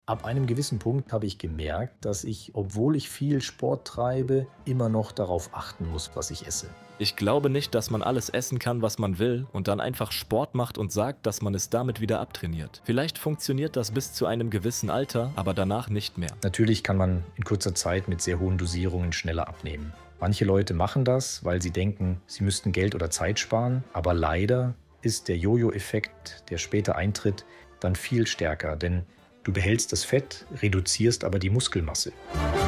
Ab einem gewissen Punkt habe ich gemerkt, dass ich, obwohl ich viel Sport treibe, immer noch darauf achten muss, was ich esse. Ich glaube nicht, dass man alles essen kann, was man will und dann einfach Sport macht und sagt, dass man es damit wieder abtrainiert. Vielleicht funktioniert das bis zu einem gewissen Alter, aber danach nicht mehr. Natürlich kann man in kurzer Zeit mit sehr hohen Dosierungen schneller abnehmen. Manche Leute machen das, weil sie denken, sie müssten Geld oder Zeit sparen, aber leider ist der Jojo-Effekt, der später eintritt, dann viel stärker, denn du behältst das Fett, reduzierst aber die Muskelmasse.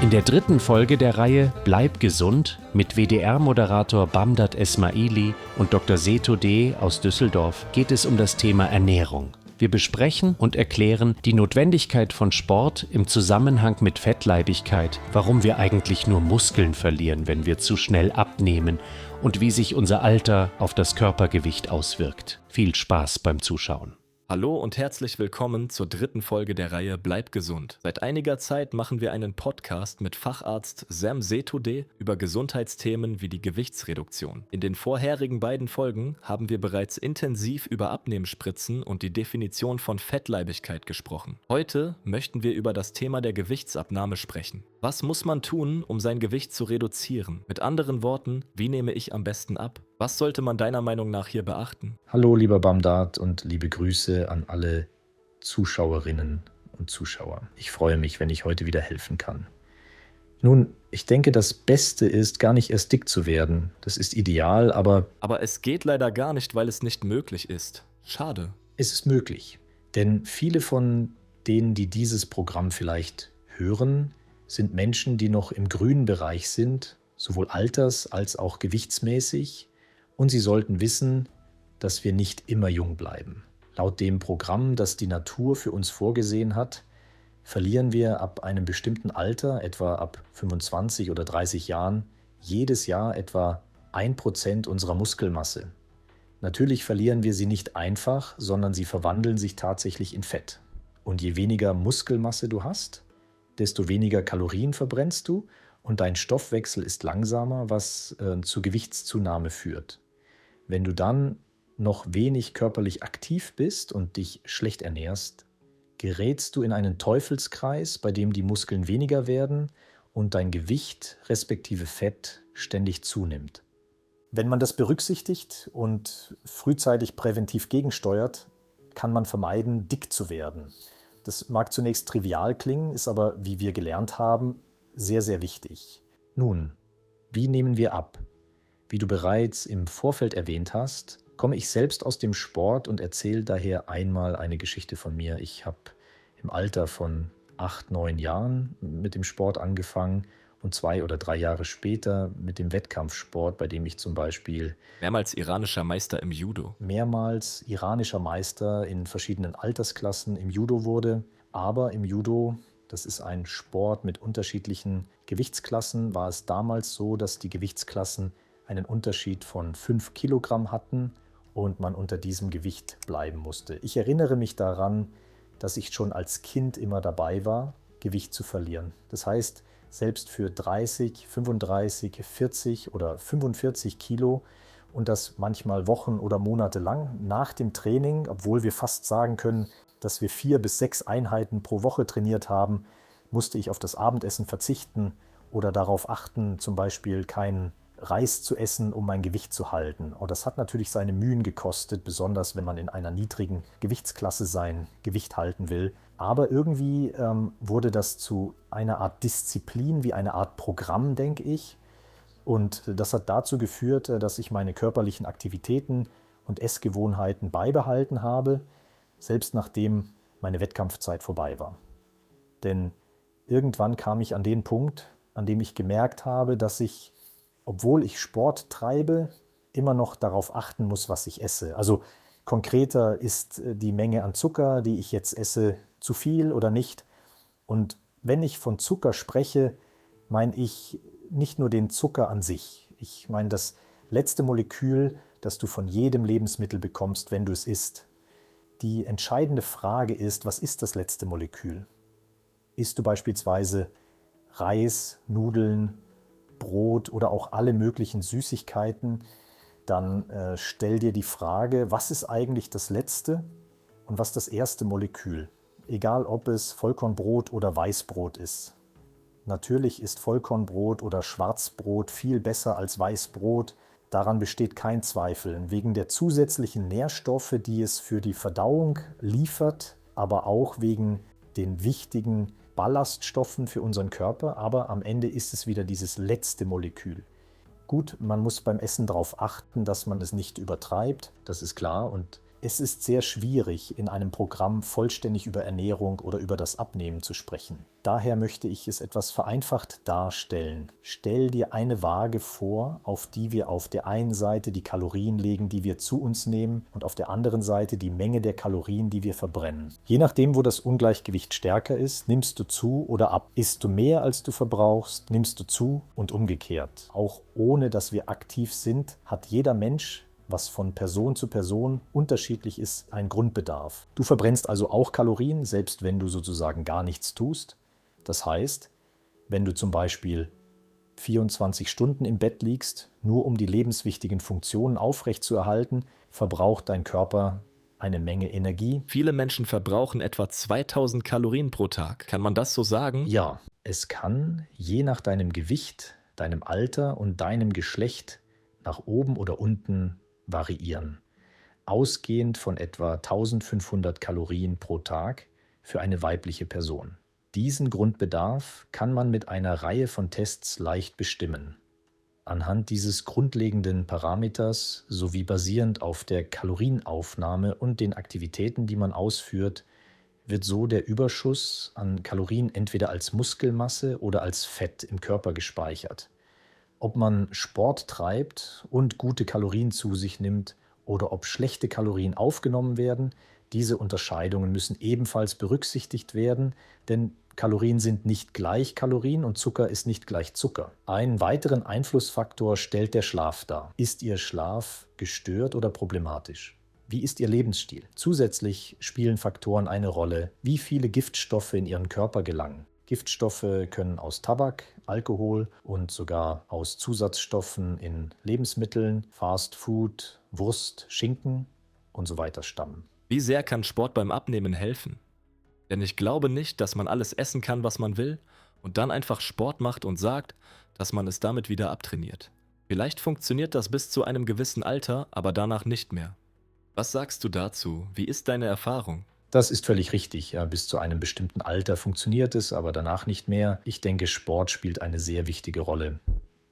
In der dritten Folge der Reihe Bleib gesund mit WDR-Moderator Bamdad Esmaili und Dr. Seto D. aus Düsseldorf geht es um das Thema Ernährung. Wir besprechen und erklären die Notwendigkeit von Sport im Zusammenhang mit Fettleibigkeit, warum wir eigentlich nur Muskeln verlieren, wenn wir zu schnell abnehmen und wie sich unser Alter auf das Körpergewicht auswirkt. Viel Spaß beim Zuschauen. Hallo und herzlich willkommen zur dritten Folge der Reihe Bleib gesund. Seit einiger Zeit machen wir einen Podcast mit Facharzt Sam Setode über Gesundheitsthemen wie die Gewichtsreduktion. In den vorherigen beiden Folgen haben wir bereits intensiv über Abnehmspritzen und die Definition von Fettleibigkeit gesprochen. Heute möchten wir über das Thema der Gewichtsabnahme sprechen. Was muss man tun, um sein Gewicht zu reduzieren? Mit anderen Worten, wie nehme ich am besten ab? Was sollte man deiner Meinung nach hier beachten? Hallo lieber Bamdad und liebe Grüße an alle Zuschauerinnen und Zuschauer. Ich freue mich, wenn ich heute wieder helfen kann. Nun, ich denke, das Beste ist, gar nicht erst dick zu werden. Das ist ideal, aber Aber es geht leider gar nicht, weil es nicht möglich ist. Schade. es ist möglich. Denn viele von denen, die dieses Programm vielleicht hören, sind Menschen, die noch im grünen Bereich sind, sowohl alters- als auch gewichtsmäßig. Und sie sollten wissen, dass wir nicht immer jung bleiben. Laut dem Programm, das die Natur für uns vorgesehen hat, verlieren wir ab einem bestimmten Alter, etwa ab 25 oder 30 Jahren, jedes Jahr etwa 1% unserer Muskelmasse. Natürlich verlieren wir sie nicht einfach, sondern sie verwandeln sich tatsächlich in Fett. Und je weniger Muskelmasse du hast, desto weniger Kalorien verbrennst du und dein Stoffwechsel ist langsamer, was zu Gewichtszunahme führt. Wenn du dann noch wenig körperlich aktiv bist und dich schlecht ernährst, gerätst du in einen Teufelskreis, bei dem die Muskeln weniger werden und dein Gewicht respektive Fett ständig zunimmt. Wenn man das berücksichtigt und frühzeitig präventiv gegensteuert, kann man vermeiden, dick zu werden. Das mag zunächst trivial klingen, ist aber, wie wir gelernt haben, sehr, sehr wichtig. Nun, wie nehmen wir ab? Wie du bereits im Vorfeld erwähnt hast, komme ich selbst aus dem Sport und erzähle daher einmal eine Geschichte von mir. Ich habe im Alter von 8, 9 Jahren mit dem Sport angefangen und 2 oder 3 Jahre später mit dem Wettkampfsport, bei dem ich zum Beispiel Mehrmals iranischer Meister im Judo. mehrmals iranischer Meister in verschiedenen Altersklassen im Judo wurde. Aber im Judo, das ist ein Sport mit unterschiedlichen Gewichtsklassen, war es damals so, dass die Gewichtsklassen einen Unterschied von 5 Kilogramm hatten und man unter diesem Gewicht bleiben musste. Ich erinnere mich daran, dass ich schon als Kind immer dabei war, Gewicht zu verlieren. Das heißt, selbst für 30, 35, 40 oder 45 Kilo und das manchmal Wochen oder Monate lang nach dem Training, obwohl wir fast sagen können, dass wir 4 bis 6 Einheiten pro Woche trainiert haben, musste ich auf das Abendessen verzichten oder darauf achten, zum Beispiel keinen Reis zu essen, um mein Gewicht zu halten. Und das hat natürlich seine Mühen gekostet, besonders wenn man in einer niedrigen Gewichtsklasse sein Gewicht halten will. Aber irgendwie wurde das zu einer Art Disziplin, wie eine Art Programm, denke ich. Und das hat dazu geführt, dass ich meine körperlichen Aktivitäten und Essgewohnheiten beibehalten habe, selbst nachdem meine Wettkampfzeit vorbei war. Denn irgendwann kam ich an den Punkt, an dem ich gemerkt habe, dass ich, obwohl ich Sport treibe, immer noch darauf achten muss, was ich esse. Also konkreter ist die Menge an Zucker, die ich jetzt esse, zu viel oder nicht. Und wenn ich von Zucker spreche, meine ich nicht nur den Zucker an sich. Ich meine das letzte Molekül, das du von jedem Lebensmittel bekommst, wenn du es isst. Die entscheidende Frage ist, was ist das letzte Molekül? Isst du beispielsweise Reis, Nudeln, Brot oder auch alle möglichen Süßigkeiten, dann stell dir die Frage, was ist eigentlich das letzte und was das erste Molekül? egal ob es Vollkornbrot oder Weißbrot ist. Natürlich ist Vollkornbrot oder Schwarzbrot viel besser als Weißbrot. Daran besteht kein Zweifel. Wegen der zusätzlichen Nährstoffe, die es für die Verdauung liefert, aber auch wegen den wichtigen Ballaststoffen für unseren Körper. Aber am Ende ist es wieder dieses letzte Molekül. Gut, man muss beim Essen darauf achten, dass man es nicht übertreibt, das ist klar. Und es ist sehr schwierig, in einem Programm vollständig über Ernährung oder über das Abnehmen zu sprechen. Daher möchte ich es etwas vereinfacht darstellen. Stell dir eine Waage vor, auf die wir auf der einen Seite die Kalorien legen, die wir zu uns nehmen, und auf der anderen Seite die Menge der Kalorien, die wir verbrennen. Je nachdem, wo das Ungleichgewicht stärker ist, nimmst du zu oder ab. Isst du mehr, als du verbrauchst, nimmst du zu und umgekehrt. Auch ohne dass wir aktiv sind, hat jeder Mensch, was von Person zu Person unterschiedlich ist, einen Grundbedarf. Du verbrennst also auch Kalorien, selbst wenn du sozusagen gar nichts tust. Das heißt, wenn du zum Beispiel 24 Stunden im Bett liegst, nur um die lebenswichtigen Funktionen aufrechtzuerhalten, verbraucht dein Körper eine Menge Energie. Viele Menschen verbrauchen etwa 2000 Kalorien pro Tag. Kann man das so sagen? Ja, es kann je nach deinem Gewicht, deinem Alter und deinem Geschlecht nach oben oder unten variieren. Ausgehend von etwa 1500 Kalorien pro Tag für eine weibliche Person. Diesen Grundbedarf kann man mit einer Reihe von Tests leicht bestimmen. Anhand dieses grundlegenden Parameters sowie basierend auf der Kalorienaufnahme und den Aktivitäten, die man ausführt, wird so der Überschuss an Kalorien entweder als Muskelmasse oder als Fett im Körper gespeichert. Ob man Sport treibt und gute Kalorien zu sich nimmt oder ob schlechte Kalorien aufgenommen werden, diese Unterscheidungen müssen ebenfalls berücksichtigt werden, denn Kalorien sind nicht gleich Kalorien und Zucker ist nicht gleich Zucker. Einen weiteren Einflussfaktor stellt der Schlaf dar. Ist Ihr Schlaf gestört oder problematisch? Wie ist Ihr Lebensstil? Zusätzlich spielen Faktoren eine Rolle, wie viele Giftstoffe in Ihren Körper gelangen. Giftstoffe können aus Tabak, Alkohol und sogar aus Zusatzstoffen in Lebensmitteln, Fast Food, Wurst, Schinken und so weiter stammen. Wie sehr kann Sport beim Abnehmen helfen? Denn ich glaube nicht, dass man alles essen kann, was man will, und dann einfach Sport macht und sagt, dass man es damit wieder abtrainiert. Vielleicht funktioniert das bis zu einem gewissen Alter, aber danach nicht mehr. Was sagst du dazu? Wie ist deine Erfahrung? Das ist völlig richtig. Ja, bis zu einem bestimmten Alter funktioniert es, aber danach nicht mehr. Ich denke, Sport spielt eine sehr wichtige Rolle,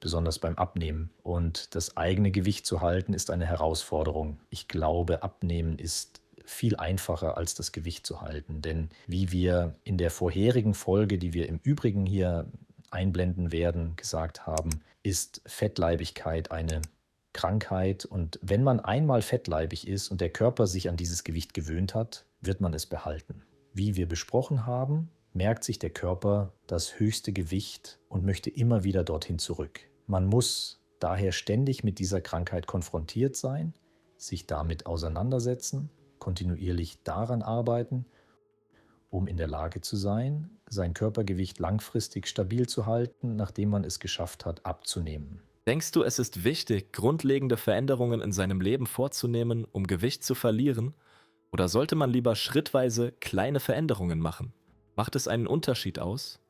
besonders beim Abnehmen. Und das eigene Gewicht zu halten, ist eine Herausforderung. Ich glaube, Abnehmen ist viel einfacher als das Gewicht zu halten. Denn wie wir in der vorherigen Folge, die wir im Übrigen hier einblenden werden, gesagt haben, ist Fettleibigkeit eine Krankheit. Und wenn man einmal fettleibig ist und der Körper sich an dieses Gewicht gewöhnt hat, wird man es behalten. Wie wir besprochen haben, merkt sich der Körper das höchste Gewicht und möchte immer wieder dorthin zurück. Man muss daher ständig mit dieser Krankheit konfrontiert sein, sich damit auseinandersetzen, kontinuierlich daran arbeiten, um in der Lage zu sein, sein Körpergewicht langfristig stabil zu halten, nachdem man es geschafft hat, abzunehmen. Denkst du, es ist wichtig, grundlegende Veränderungen in seinem Leben vorzunehmen, um Gewicht zu verlieren? Oder sollte man lieber schrittweise kleine Veränderungen machen? Macht es einen Unterschied aus?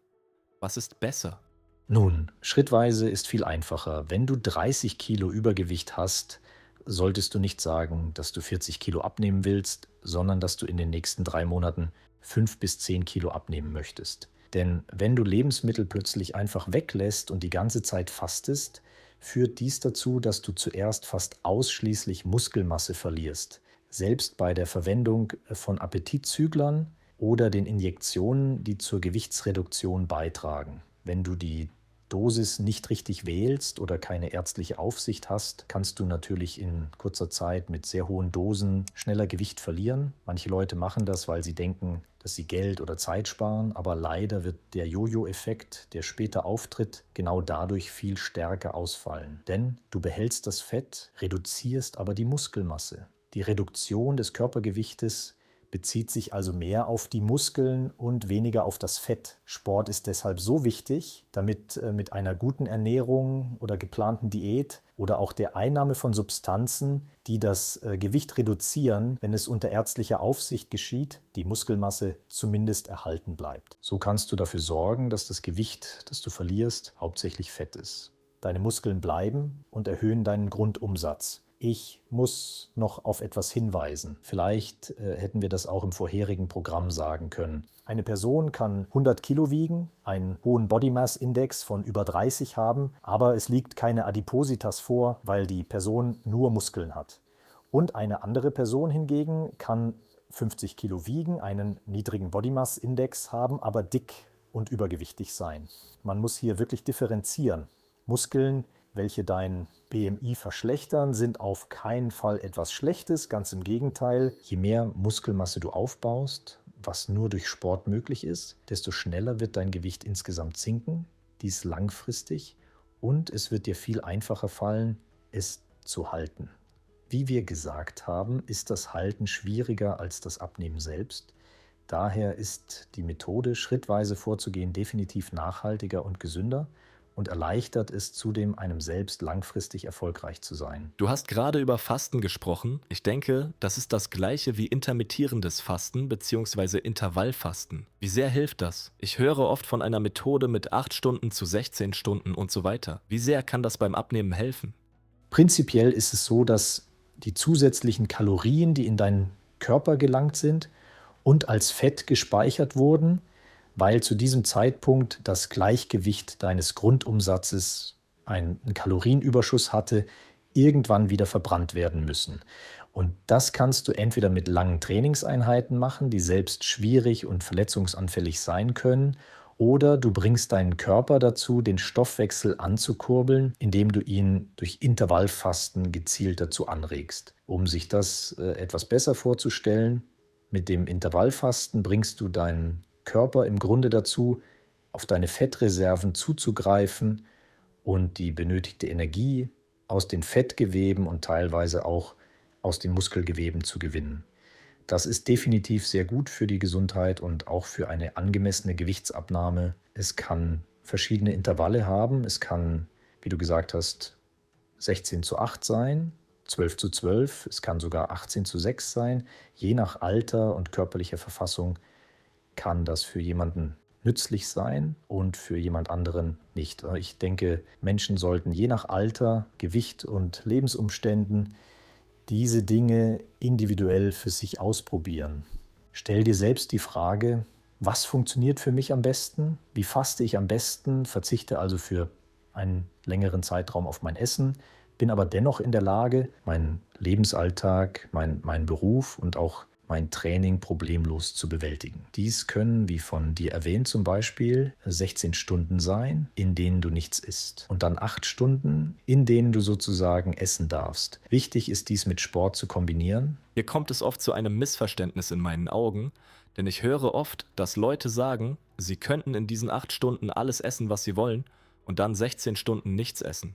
Was ist besser? Nun, schrittweise ist viel einfacher. Wenn du 30 Kilo Übergewicht hast, solltest du nicht sagen, dass du 40 Kilo abnehmen willst, sondern dass du in den nächsten 3 Monaten 5 bis 10 Kilo abnehmen möchtest. Denn wenn du Lebensmittel plötzlich einfach weglässt und die ganze Zeit fastest, führt dies dazu, dass du zuerst fast ausschließlich Muskelmasse verlierst. Selbst bei der Verwendung von Appetitzüglern oder den Injektionen, die zur Gewichtsreduktion beitragen. Wenn du die Dosis nicht richtig wählst oder keine ärztliche Aufsicht hast, kannst du natürlich in kurzer Zeit mit sehr hohen Dosen schneller Gewicht verlieren. Manche Leute machen das, weil sie denken, dass sie Geld oder Zeit sparen, aber leider wird der Jojo-Effekt, der später auftritt, genau dadurch viel stärker ausfallen. Denn du behältst das Fett, reduzierst aber die Muskelmasse. Die Reduktion des Körpergewichtes bezieht sich also mehr auf die Muskeln und weniger auf das Fett. Sport ist deshalb so wichtig, damit mit einer guten Ernährung oder geplanten Diät oder auch der Einnahme von Substanzen, die das Gewicht reduzieren, wenn es unter ärztlicher Aufsicht geschieht, die Muskelmasse zumindest erhalten bleibt. So kannst du dafür sorgen, dass das Gewicht, das du verlierst, hauptsächlich Fett ist. Deine Muskeln bleiben und erhöhen deinen Grundumsatz. Ich muss noch auf etwas hinweisen. Vielleicht hätten wir das auch im vorherigen Programm sagen können. Eine Person kann 100 Kilo wiegen, einen hohen Body Mass Index von über 30 haben, aber es liegt keine Adipositas vor, weil die Person nur Muskeln hat. Und eine andere Person hingegen kann 50 Kilo wiegen, einen niedrigen Body Mass Index haben, aber dick und übergewichtig sein. Man muss hier wirklich differenzieren. Muskeln, welche dein BMI verschlechtern, sind auf keinen Fall etwas Schlechtes, ganz im Gegenteil. Je mehr Muskelmasse du aufbaust, was nur durch Sport möglich ist, desto schneller wird dein Gewicht insgesamt sinken, dies langfristig, und es wird dir viel einfacher fallen, es zu halten. Wie wir gesagt haben, ist das Halten schwieriger als das Abnehmen selbst. Daher ist die Methode, schrittweise vorzugehen, definitiv nachhaltiger und gesünder und erleichtert es zudem, einem selbst langfristig erfolgreich zu sein. Du hast gerade über Fasten gesprochen. Ich denke, das ist das gleiche wie intermittierendes Fasten bzw. Intervallfasten. Wie sehr hilft das? Ich höre oft von einer Methode mit 8 Stunden zu 16 Stunden und so weiter. Wie sehr kann das beim Abnehmen helfen? Prinzipiell ist es so, dass die zusätzlichen Kalorien, die in deinen Körper gelangt sind und als Fett gespeichert wurden, weil zu diesem Zeitpunkt das Gleichgewicht deines Grundumsatzes einen Kalorienüberschuss hatte, irgendwann wieder verbrannt werden müssen. Und das kannst du entweder mit langen Trainingseinheiten machen, die selbst schwierig und verletzungsanfällig sein können, oder du bringst deinen Körper dazu, den Stoffwechsel anzukurbeln, indem du ihn durch Intervallfasten gezielt dazu anregst. Um sich das etwas besser vorzustellen, mit dem Intervallfasten bringst du deinen Körper im Grunde dazu, auf deine Fettreserven zuzugreifen und die benötigte Energie aus den Fettgeweben und teilweise auch aus den Muskelgeweben zu gewinnen. Das ist definitiv sehr gut für die Gesundheit und auch für eine angemessene Gewichtsabnahme. Es kann verschiedene Intervalle haben. Es kann, wie du gesagt hast, 16:8 sein, 12:12. Es kann sogar 18:6 sein. Je nach Alter und körperlicher Verfassung kann das für jemanden nützlich sein und für jemand anderen nicht. Ich denke, Menschen sollten je nach Alter, Gewicht und Lebensumständen diese Dinge individuell für sich ausprobieren. Stell dir selbst die Frage, was funktioniert für mich am besten? Wie faste ich am besten? Verzichte also für einen längeren Zeitraum auf mein Essen, bin aber dennoch in der Lage, meinen Lebensalltag, meinen Beruf und auch mein Training problemlos zu bewältigen. Dies können, wie von dir erwähnt, zum Beispiel 16 Stunden sein, in denen du nichts isst. Und dann 8 Stunden, in denen du sozusagen essen darfst. Wichtig ist dies mit Sport zu kombinieren. Hier kommt es oft zu einem Missverständnis in meinen Augen, denn ich höre oft, dass Leute sagen, sie könnten in diesen 8 Stunden alles essen, was sie wollen, und dann 16 Stunden nichts essen.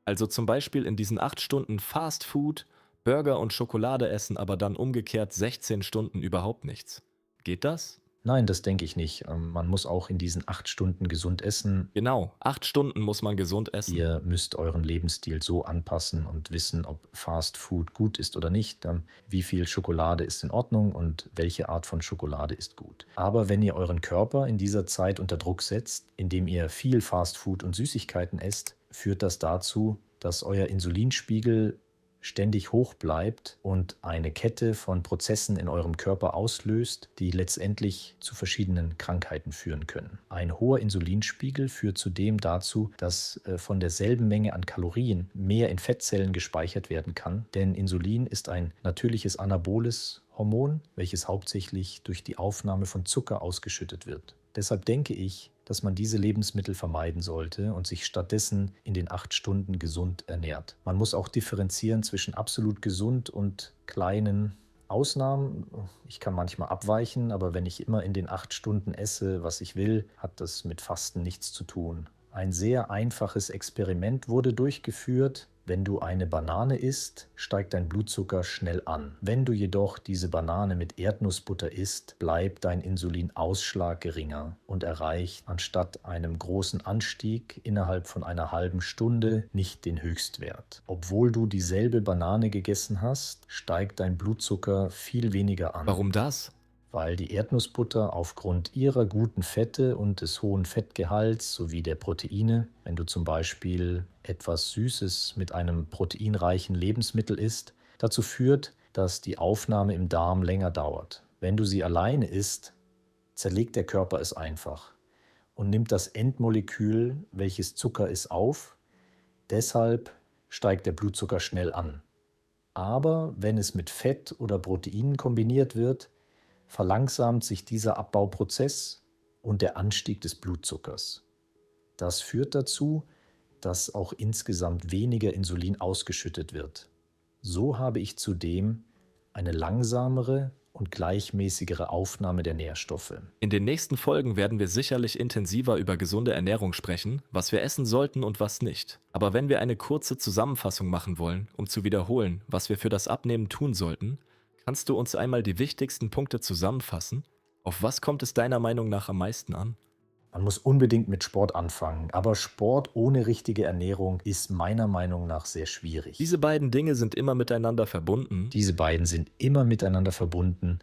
Also zum Beispiel in diesen 8 Stunden Fast Food, Burger und Schokolade essen, aber dann umgekehrt 16 Stunden überhaupt nichts. Geht das? Nein, das denke ich nicht. Man muss auch in diesen 8 Stunden gesund essen. Genau, 8 Stunden muss man gesund essen. Ihr müsst euren Lebensstil so anpassen und wissen, ob Fast Food gut ist oder nicht. Wie viel Schokolade ist in Ordnung und welche Art von Schokolade ist gut. Aber wenn ihr euren Körper in dieser Zeit unter Druck setzt, indem ihr viel Fast Food und Süßigkeiten esst, führt das dazu, dass euer Insulinspiegel ständig hoch bleibt und eine Kette von Prozessen in eurem Körper auslöst, die letztendlich zu verschiedenen Krankheiten führen können. Ein hoher Insulinspiegel führt zudem dazu, dass von derselben Menge an Kalorien mehr in Fettzellen gespeichert werden kann, denn Insulin ist ein natürliches anaboles Hormon, welches hauptsächlich durch die Aufnahme von Zucker ausgeschüttet wird. Deshalb denke ich, dass man diese Lebensmittel vermeiden sollte und sich stattdessen in den 8 Stunden gesund ernährt. Man muss auch differenzieren zwischen absolut gesund und kleinen Ausnahmen. Ich kann manchmal abweichen, aber wenn ich immer in den 8 Stunden esse, was ich will, hat das mit Fasten nichts zu tun. Ein sehr einfaches Experiment wurde durchgeführt Wenn du eine Banane isst, steigt dein Blutzucker schnell an. Wenn du jedoch diese Banane mit Erdnussbutter isst, bleibt dein Insulinausschlag geringer und erreicht anstatt einem großen Anstieg innerhalb von einer halben Stunde nicht den Höchstwert. Obwohl du dieselbe Banane gegessen hast, steigt dein Blutzucker viel weniger an. Warum das? Weil die Erdnussbutter aufgrund ihrer guten Fette und des hohen Fettgehalts sowie der Proteine, wenn du zum Beispiel etwas Süßes mit einem proteinreichen Lebensmittel isst, dazu führt, dass die Aufnahme im Darm länger dauert. Wenn du sie alleine isst, zerlegt der Körper es einfach und nimmt das Endmolekül, welches Zucker ist, auf. Deshalb steigt der Blutzucker schnell an. Aber wenn es mit Fett oder Proteinen kombiniert wird, verlangsamt sich dieser Abbauprozess und der Anstieg des Blutzuckers. Das führt dazu, dass auch insgesamt weniger Insulin ausgeschüttet wird. So habe ich zudem eine langsamere und gleichmäßigere Aufnahme der Nährstoffe. In den nächsten Folgen werden wir sicherlich intensiver über gesunde Ernährung sprechen, was wir essen sollten und was nicht. Aber wenn wir eine kurze Zusammenfassung machen wollen, um zu wiederholen, was wir für das Abnehmen tun sollten, kannst du uns einmal die wichtigsten Punkte zusammenfassen? Auf was kommt es deiner Meinung nach am meisten an? Man muss unbedingt mit Sport anfangen, aber Sport ohne richtige Ernährung ist meiner Meinung nach sehr schwierig. Diese beiden Dinge sind immer miteinander verbunden. Diese beiden sind immer miteinander verbunden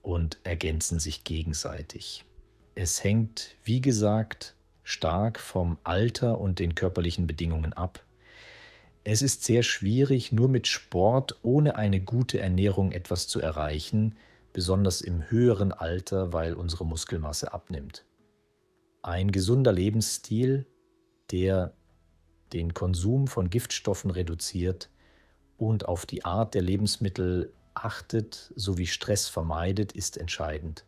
und ergänzen sich gegenseitig. Es hängt, wie gesagt, stark vom Alter und den körperlichen Bedingungen ab. Es ist sehr schwierig, nur mit Sport ohne eine gute Ernährung etwas zu erreichen, besonders im höheren Alter, weil unsere Muskelmasse abnimmt. Ein gesunder Lebensstil, der den Konsum von Giftstoffen reduziert und auf die Art der Lebensmittel achtet sowie Stress vermeidet, ist entscheidend.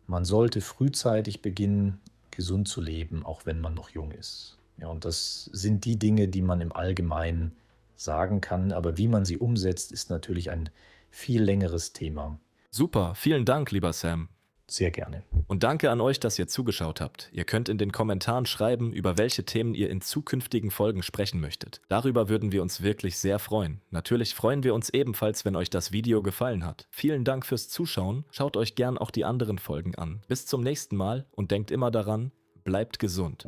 Man sollte frühzeitig beginnen, gesund zu leben, auch wenn man noch jung ist. Ja, und das sind die Dinge, die man im Allgemeinen sagen kann, aber wie man sie umsetzt, ist natürlich ein viel längeres Thema. Super, vielen Dank, lieber Sam. Sehr gerne. Und danke an euch, dass ihr zugeschaut habt. Ihr könnt in den Kommentaren schreiben, über welche Themen ihr in zukünftigen Folgen sprechen möchtet. Darüber würden wir uns wirklich sehr freuen. Natürlich freuen wir uns ebenfalls, wenn euch das Video gefallen hat. Vielen Dank fürs Zuschauen. Schaut euch gern auch die anderen Folgen an. Bis zum nächsten Mal und denkt immer daran, bleibt gesund.